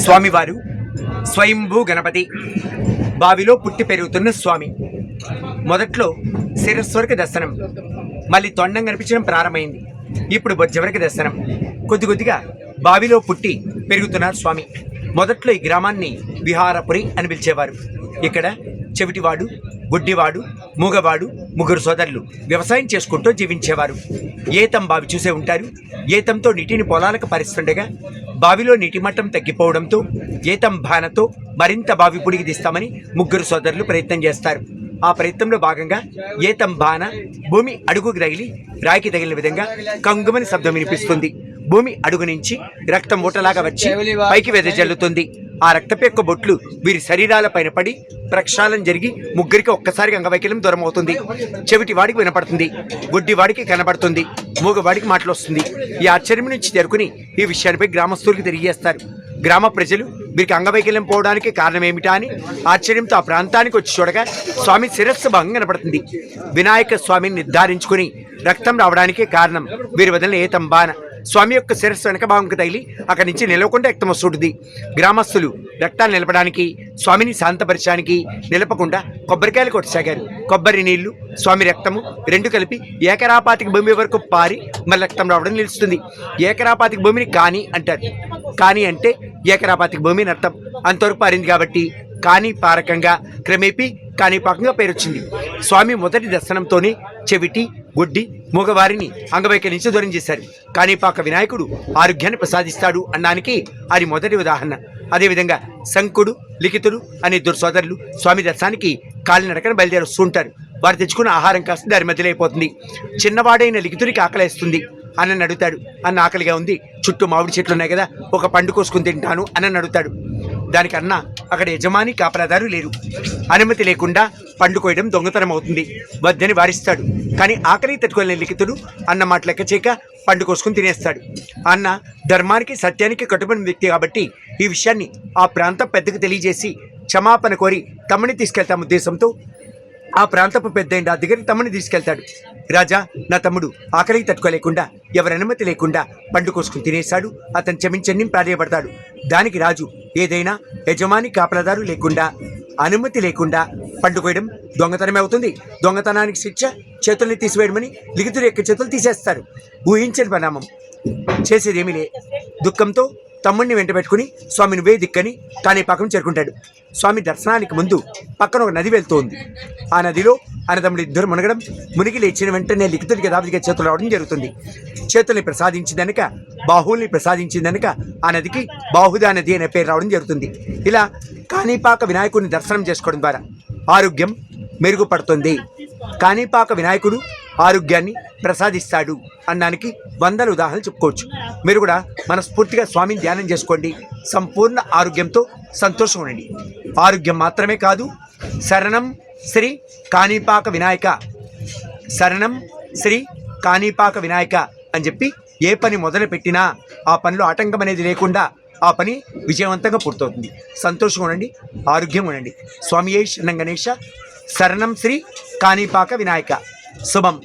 స్వామివారు స్వయంభూ గణపతి, బావిలో పుట్టి పెరుగుతున్న స్వామి. మొదట్లో శిరస్వరకు దర్శనం, మళ్ళీ తొండం కనిపించడం ప్రారంభమైంది. ఇప్పుడు బొజ్జవరకు దర్శనం. కొద్ది కొద్దిగా బావిలో పుట్టి పెరుగుతున్నారు స్వామి. మొదట్లో ఈ గ్రామాన్ని విహారపురి అని పిలిచేవారు. ఇక్కడ చెవిటివాడు, గుడ్డివాడు, మూగవాడు, ముగ్గురు సోదరులు వ్యవసాయం చేసుకుంటూ జీవించేవారు. ఏతం బావి చూసే ఉంటారు. ఏతంతో నీటిని పొలాలకు పరిస్తుండగా బావిలో నీటి మట్టం తగ్గిపోవడంతో ఏతం బానతో మరింత బావి పుడికి తీస్తామని ముగ్గురు సోదరులు ప్రయత్నం చేస్తారు. ఆ ప్రయత్నంలో భాగంగా ఏతం బాన భూమి అడుగుకు తగిలి రాయికి తగిలిన విధంగా కంగుమని శబ్దం వినిపిస్తుంది. భూమి అడుగు నుంచి రక్తం ఊటలాగా వచ్చి పైకి వెదజల్లుతుంది. ఆ రక్తపు యొక్క బొట్లు వీరి శరీరాల పైన పడి ప్రక్షాళన జరిగి ముగ్గురికి ఒక్కసారిగా అంగవైకల్యం దూరం అవుతుంది. చెవిటి వాడికి వినపడుతుంది, గుడ్డివాడికి కనబడుతుంది, మూగవాడికి మాటలు వస్తుంది. ఈ ఆశ్చర్యం నుంచి చేరుకుని ఈ విషయాలపై గ్రామస్తులకు తెలియజేస్తారు. గ్రామ ప్రజలు వీరికి అంగవైకల్యం పోవడానికి కారణం ఏమిటా అని ఆశ్చర్యంతో ఆ ప్రాంతానికి వచ్చి చూడగా స్వామి శిరస్సు భంగం కనపడుతుంది. వినాయక స్వామిని నిర్ధారించుకుని రక్తం రావడానికి కారణం వీరి వదిలిన ఏతం బాన స్వామి యొక్క శిరస్సు వెనక భాగంకి తగిలి అక్కడి నుంచి నిలవకుండా రక్తం వస్తుంటుంది. గ్రామస్తులు రక్తాన్ని నిలపడానికి, స్వామిని శాంతపరచడానికి నిలపకుండా కొబ్బరికాయలు కొట్టసాగారు. కొబ్బరి నీళ్లు, స్వామి రక్తము రెండు కలిపి ఏకరాపాతిక భూమి వరకు పారి మళ్ళీ రక్తం రావడం నిలుస్తుంది. ఏకరాపాతిక భూమిని కాని అంటారు. కాని అంటే ఏకరాపాతిక భూమిని అర్థం. అంతవరకు పారింది కాబట్టి కాని పారకంగా క్రమేపీ కాణిపాకంగా పేరొచ్చింది. స్వామి మొదటి దర్శనంతోనే చెవిటి, గుడ్డి, మూగవారిని అంగవైకల్యం నుంచి దూరం చేశారు. కాణిపాక వినాయకుడు ఆరోగ్యాన్ని ప్రసాదిస్తాడు అన్నానికి అది మొదటి ఉదాహరణ. అదేవిధంగా శంకుడు, లిఖితుడు అనే ఇద్దరు సోదరులు స్వామి దర్శనానికి కాలినడకన బయలుదేరి వస్తుంటారు. వారు తెచ్చుకున్న ఆహారం కాస్త దారి మధ్యలో అయిపోతుంది. చిన్నవాడైన లిఖితుడికి ఆకలేస్తుంది. అన్నని అడుగుతాడు. అన్న ఆకలిగా ఉంది, చుట్టూ మామిడి చెట్లు ఉన్నాయి కదా, ఒక పండు కోసుకుని తింటాను అన్నని అడుగుతాడు. దానికన్నా అక్కడ యజమాని కాపలాదారు లేరు. అనుమతి లేకుండా పండు కోయడం దొంగతనం అవుతుంది, వద్దని వారిస్తాడు. కానీ ఆకలి తట్టుకోలేని లిఖితుడు అన్న మాట లెక్క చేయక పండు కోసుకుని తినేస్తాడు. అన్న ధర్మానికి సత్యానికి కట్టుబడిన వ్యక్తి కాబట్టి ఈ విషయాన్ని ఆ ప్రాంతం పెద్దకు తెలియజేసి క్షమాపణ కోరి తమ్ముని తీసుకెళ్తాం ఉద్దేశంతో ఆ ప్రాంతపు పెద్ద ఆ దగ్గరికి తమ్ముని తీసుకెళ్తాడు. రాజా, నా తమ్ముడు ఆకలికి తట్టుకోలేకుండా ఎవరి అనుమతి లేకుండా పండు కోసుకుని తినేశాడు, అతను క్షమించని ప్రాధేయపడతాడు. దానికి రాజు ఏదైనా యజమాని కాపలాదారు లేకుండా అనుమతి లేకుండా పండు కోయడం దొంగతనమే అవుతుంది. దొంగతనానికి శిక్ష చేతుల్ని తీసివేయడమని లిఖితుడి యొక్క చేతులు తీసేస్తారు. ఊహించని పరిణామం. చేసేదేమీ లే. దుఃఖంతో తమ్ముడిని వెంట పెట్టుకుని స్వామిని వే దిక్కని కాణిపాకం చేరుకుంటాడు. స్వామి దర్శనానికి ముందు పక్కన ఒక నది వెళ్తోంది. ఆ నదిలో అన్నదమ్ముడు ఇద్దరు మునగడం, మునిగి లేచిన వెంటనే లిఖితుడికి యథావిధిగా చేతులు రావడం జరుగుతుంది. చేతుల్ని ప్రసాదించిందనక, బాహువుల్ని ప్రసాదించిందనక ఆ నదికి బాహుదా నది అనే పేరు రావడం జరుగుతుంది. ఇలా కాణిపాక వినాయకుడిని దర్శనం చేసుకోవడం ద్వారా ఆరోగ్యం మెరుగుపడుతుంది. కాణిపాక వినాయకుడు ఆరోగ్యాన్ని ప్రసాదిస్తాడు అన్నానికి వందల ఉదాహరణలు చెప్పుకోవచ్చు. మీరు కూడా మనస్ఫూర్తిగా స్వామిని ధ్యానం చేసుకోండి. సంపూర్ణ ఆరోగ్యంతో సంతోషం ఉండండి. ఆరోగ్యం మాత్రమే కాదు, శరణం శ్రీ కాణిపాక వినాయక, శరణం శ్రీ కాణిపాక వినాయక అని చెప్పి ఏ పని మొదలు పెట్టినా ఆ పనిలో ఆటంకం అనేది లేకుండా ఆ పని విజయవంతంగా పూర్తవుతుంది. సంతోషం ఉండండి, ఆరోగ్యం ఉండండి. స్వామియే శరణం గణేశ, శరణం శ్రీ కాణిపాక వినాయక. శుభం.